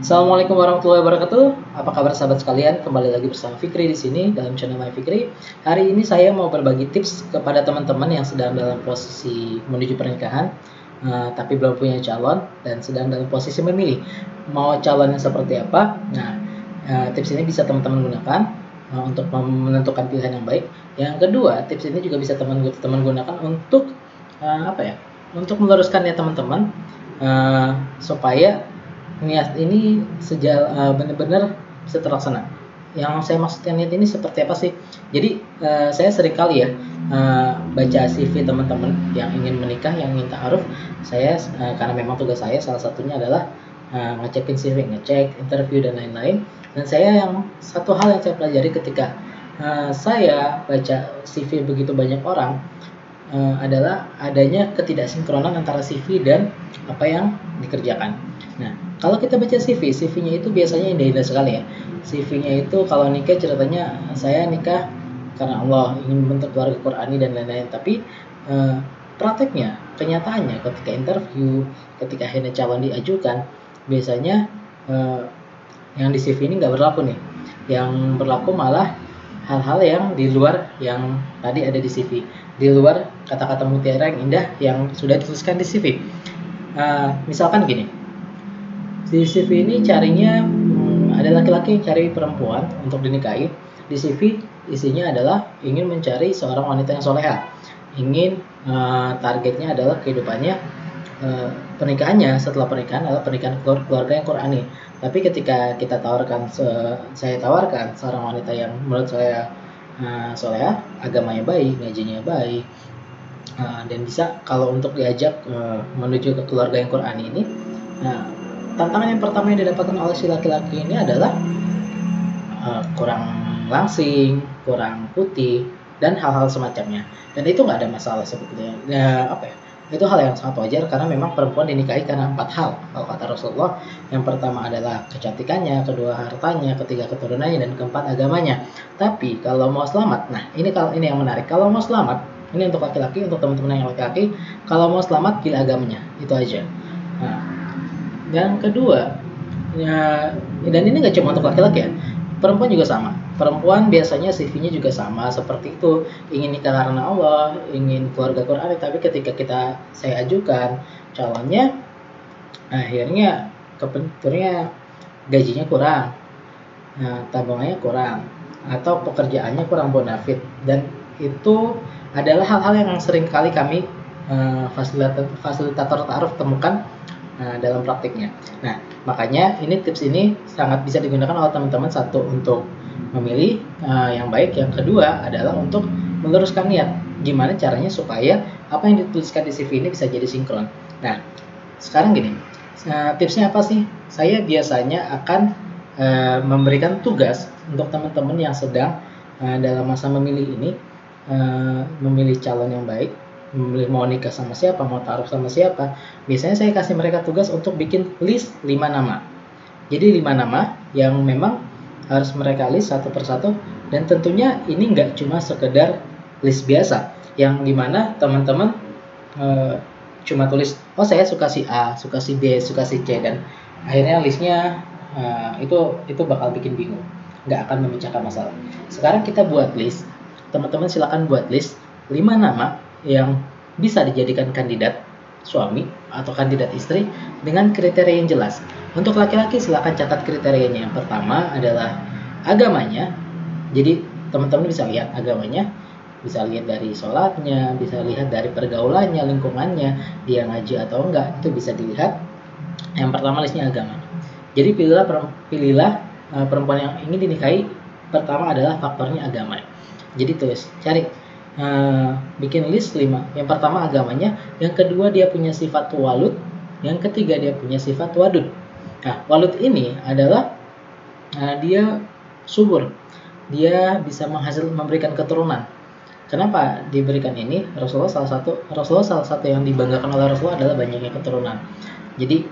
Assalamualaikum warahmatullahi wabarakatuh. Apa kabar sahabat sekalian? Kembali lagi bersama Fikri di sini dalam channel My Fikri. Hari ini saya mau berbagi tips kepada teman-teman yang sedang dalam posisi menuju pernikahan, tapi belum punya calon dan sedang dalam posisi memilih mau calon yang seperti apa. Nah, tips ini bisa teman-teman gunakan untuk menentukan pilihan yang baik. Yang kedua, tips ini juga bisa teman-teman gunakan untuk apa ya? Untuk meluruskan ya teman-teman supaya niat ini benar-benar bisa terlaksana. Yang saya maksudkan niat ini seperti apa sih? Jadi saya sering kali ya baca CV teman-teman yang ingin menikah, yang ingin ta'aruf. Saya karena memang tugas saya salah satunya adalah ngecekin CV, ngecek interview dan lain-lain. Dan satu hal yang saya pelajari ketika saya baca CV begitu banyak orang adalah adanya ketidaksinkronan antara CV dan apa yang dikerjakan. Nah, kalau kita baca CV-nya itu biasanya indah-indah sekali ya. CV-nya itu kalau nikah ceritanya saya nikah karena Allah, ingin membentuk keluarga Qurani dan lain-lain. Tapi prakteknya, kenyataannya ketika interview, ketika akhirnya calon diajukan, biasanya yang di CV ini nggak berlaku nih. Yang berlaku malah hal-hal yang di luar yang tadi ada di CV, di luar kata-kata mutiara yang indah yang sudah dituliskan di CV. Misalkan gini, di CV ini carinya ada laki-laki yang cari perempuan untuk dinikahi. Di CV isinya adalah ingin mencari seorang wanita yang soleha, ingin targetnya adalah kehidupannya, pernikahannya setelah pernikahan adalah pernikahan keluarga yang Qurani. Tapi ketika saya tawarkan seorang wanita yang menurut saya soleha, agamanya baik, ngajinya baik, dan bisa kalau untuk diajak menuju ke keluarga yang Qurani ini, tantangan yang pertama yang didapatkan oleh si laki-laki ini adalah kurang langsing, kurang putih, dan hal-hal semacamnya. Dan itu nggak ada masalah sebetulnya. Itu hal yang sangat wajar karena memang perempuan dinikahi karena 4 hal. Kalau kata Rasulullah, yang pertama adalah kecantikannya, kedua hartanya, ketiga keturunannya, dan keempat agamanya. Tapi kalau mau selamat, nah ini yang menarik. Kalau mau selamat, ini untuk laki-laki, untuk teman-teman yang laki-laki, kalau mau selamat pilih agamanya, itu aja. Nah, yang kedua, dan ini nggak cuma untuk laki-laki ya, perempuan juga sama. Perempuan biasanya CV-nya juga sama seperti itu, ingin nikah karena Allah, ingin keluarga Qur'ani, tapi ketika saya ajukan calonnya, akhirnya kebenturnya gajinya kurang, tabungannya kurang, atau pekerjaannya kurang bonafit. Dan itu adalah hal-hal yang sering kali kami fasilitator ta'aruf temukan dalam praktiknya. Nah, makanya tips ini sangat bisa digunakan oleh teman-teman. Satu, untuk memilih yang baik. Yang kedua adalah untuk meluruskan niat. Gimana caranya supaya apa yang dituliskan di CV ini bisa jadi sinkron. Nah, sekarang gini, tipsnya apa sih? Saya biasanya akan memberikan tugas untuk teman-teman yang sedang dalam masa memilih ini, memilih calon yang baik, memilih mau nikah sama siapa, mau taruh sama siapa. Biasanya saya kasih mereka tugas untuk bikin list 5 nama. Jadi 5 nama yang memang harus mereka list satu persatu, dan tentunya ini nggak cuma sekedar list biasa yang dimana teman-teman cuma tulis, oh saya suka si A, suka si B, suka si C, dan akhirnya listnya itu bakal bikin bingung, nggak akan memecahkan masalah. Sekarang kita buat list, teman-teman silakan buat list 5 nama yang bisa dijadikan kandidat suami atau kandidat istri dengan kriteria yang jelas. Untuk laki-laki silakan catat kriterianya. Yang pertama adalah agamanya. Jadi teman-teman bisa lihat agamanya, bisa lihat dari sholatnya, bisa lihat dari pergaulannya, lingkungannya, dia ngaji atau enggak, itu bisa dilihat. Yang pertama listnya agama. Jadi pilihlah perempuan yang ingin dinikahi. Pertama adalah faktornya agama. Jadi cari bikin list 5. Yang pertama agamanya, yang kedua dia punya sifat walud, yang ketiga dia punya sifat wadud. Nah, walud ini adalah dia subur, dia bisa memberikan keturunan. Kenapa diberikan ini? Rasulullah salah satu yang dibanggakan oleh Rasulullah adalah banyaknya keturunan. Jadi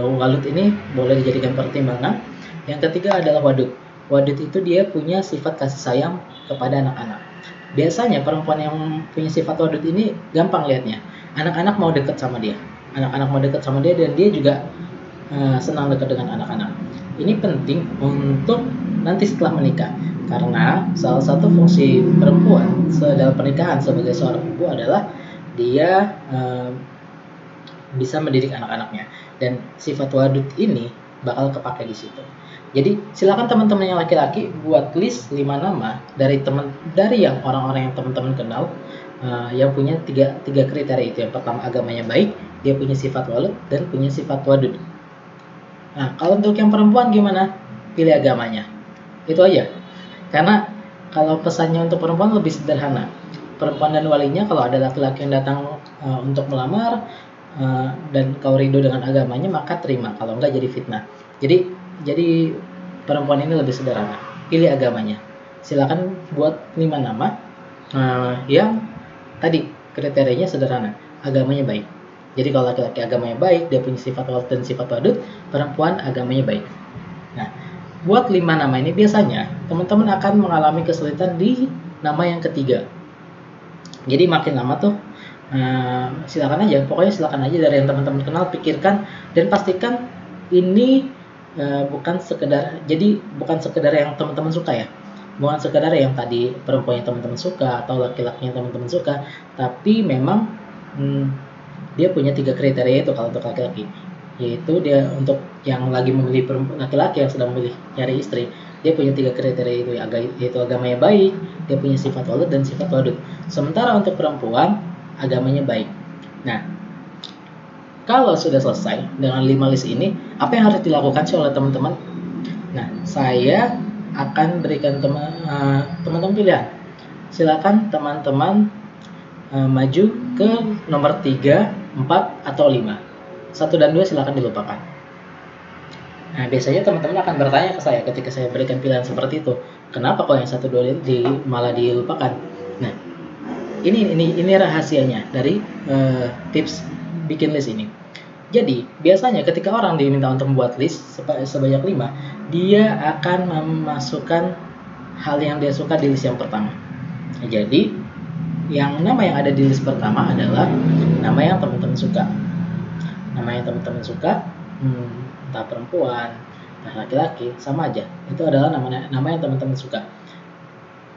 walud ini boleh dijadikan pertimbangan. Yang ketiga adalah wadud. Wadud itu dia punya sifat kasih sayang kepada anak-anak. Biasanya perempuan yang punya sifat wadud ini gampang lihatnya. Anak-anak mau dekat sama dia. Dan dia juga senang dekat dengan anak-anak. Ini penting untuk nanti setelah menikah, karena salah satu fungsi perempuan dalam pernikahan sebagai seorang ibu adalah dia bisa mendidik anak-anaknya, dan sifat wadud ini bakal kepake di situ. Jadi silakan teman-teman yang laki-laki buat list 5 nama dari yang orang-orang yang teman-teman kenal, yang punya tiga kriteria itu. Yang pertama, agamanya baik, dia punya sifat walud dan punya sifat wadud. Nah, kalau untuk yang perempuan gimana? Pilih agamanya. Itu aja. Karena kalau pesannya untuk perempuan lebih sederhana. Perempuan dan walinya, kalau ada laki-laki yang datang untuk melamar, dan kau ridho dengan agamanya, maka terima. Kalau enggak, jadi fitnah. Jadi perempuan ini lebih sederhana. Pilih agamanya. Silakan buat 5 nama yang tadi kriterianya sederhana. Agamanya baik. Jadi kalau laki-laki agamanya baik, dia punya sifat walud dan sifat wadud, perempuan agamanya baik. Nah, buat 5 nama ini biasanya teman-teman akan mengalami kesulitan di nama yang ketiga. Jadi makin lama tuh silakan aja dari yang teman-teman kenal, pikirkan dan pastikan ini bukan sekedar yang teman-teman suka ya. Bukan sekedar yang tadi perempuan yang teman-teman suka atau laki-laki yang teman-teman suka, tapi memang dia punya 3 kriteria itu kalau untuk laki-laki, yaitu dia untuk yang lagi memilih laki-laki yang sedang memilih nyari istri, dia punya 3 kriteria itu, yaitu agamanya baik, dia punya sifat walud dan sifat wadud. Sementara untuk perempuan, agamanya baik. Nah, kalau sudah selesai dengan 5 list ini, apa yang harus dilakukan sih oleh teman-teman? Nah, saya akan berikan teman-teman pilihan. Silakan teman-teman maju ke nomor 3, 4, atau 5. 1 dan 2 silakan dilupakan. Nah, biasanya teman-teman akan bertanya ke saya ketika saya berikan pilihan seperti itu, kenapa kok yang 1, 2 malah dilupakan? Nah, ini rahasianya dari tips bikin list ini. Jadi, biasanya ketika orang diminta untuk membuat list sebanyak 5, dia akan memasukkan hal yang dia suka di list yang pertama. Jadi, nama yang ada di list pertama adalah nama yang teman-teman suka. Nama yang teman-teman suka, entah perempuan, entah laki-laki, sama aja. Itu adalah nama yang teman-teman suka.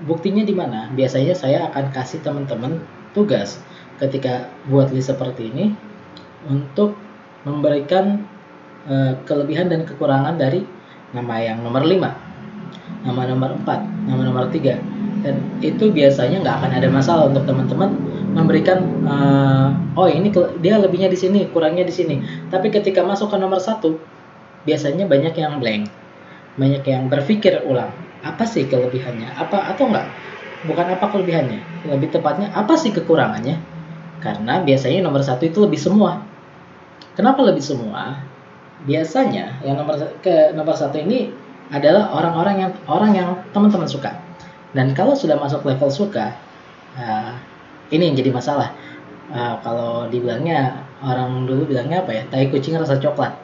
Buktinya di mana? Biasanya saya akan kasih teman-teman tugas ketika buat list seperti ini untuk memberikan kelebihan dan kekurangan dari nama yang nomor 5, nama nomor 4, nama nomor 3. Dan itu biasanya nggak akan ada masalah untuk teman-teman memberikan ini dia lebihnya di sini, kurangnya di sini. Tapi ketika masuk ke nomor 1, biasanya banyak yang blank, banyak yang berpikir ulang, apa sih kelebihannya, atau enggak, bukan apa kelebihannya, lebih tepatnya apa sih kekurangannya. Karena biasanya nomor 1 itu lebih semua. Kenapa lebih semua? Biasanya yang nomor 1 ini adalah orang yang teman-teman suka. Dan kalau sudah masuk level suka, ini yang jadi masalah. Kalau dibilangnya, orang dulu bilangnya apa ya, tai kucing rasa coklat.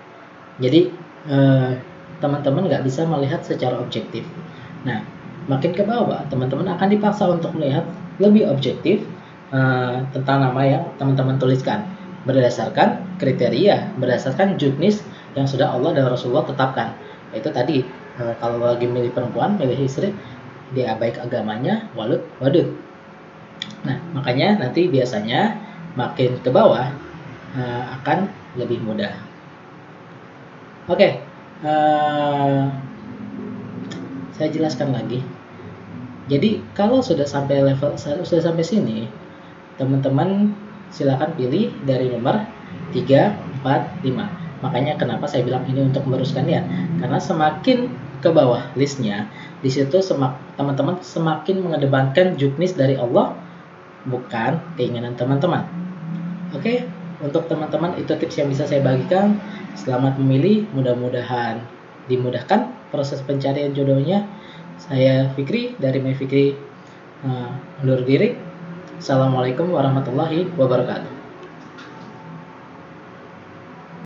Jadi teman-teman nggak bisa melihat secara objektif. Nah, makin ke bawah, teman-teman akan dipaksa untuk melihat lebih objektif tentang nama yang teman-teman tuliskan, berdasarkan kriteria, berdasarkan juknis yang sudah Allah dan Rasulullah tetapkan. Itu tadi, kalau lagi milih perempuan, milih istri, dia baik agamanya, walud, wadud. Nah, makanya nanti biasanya makin ke bawah akan lebih mudah. Oke, saya jelaskan lagi. Jadi kalau sudah sampai sini, teman-teman silakan pilih dari nomor 3, 4, 5. Makanya kenapa saya bilang ini untuk meluruskan ya, karena semakin ke bawah listnya, di situ teman-teman semakin mengedepankan juknis dari Allah, bukan keinginan teman-teman. Oke, untuk teman-teman itu tips yang bisa saya bagikan. Selamat memilih, mudah-mudahan dimudahkan proses pencarian jodohnya. Saya Fikri dari My Fikri undur diri. Assalamualaikum warahmatullahi wabarakatuh.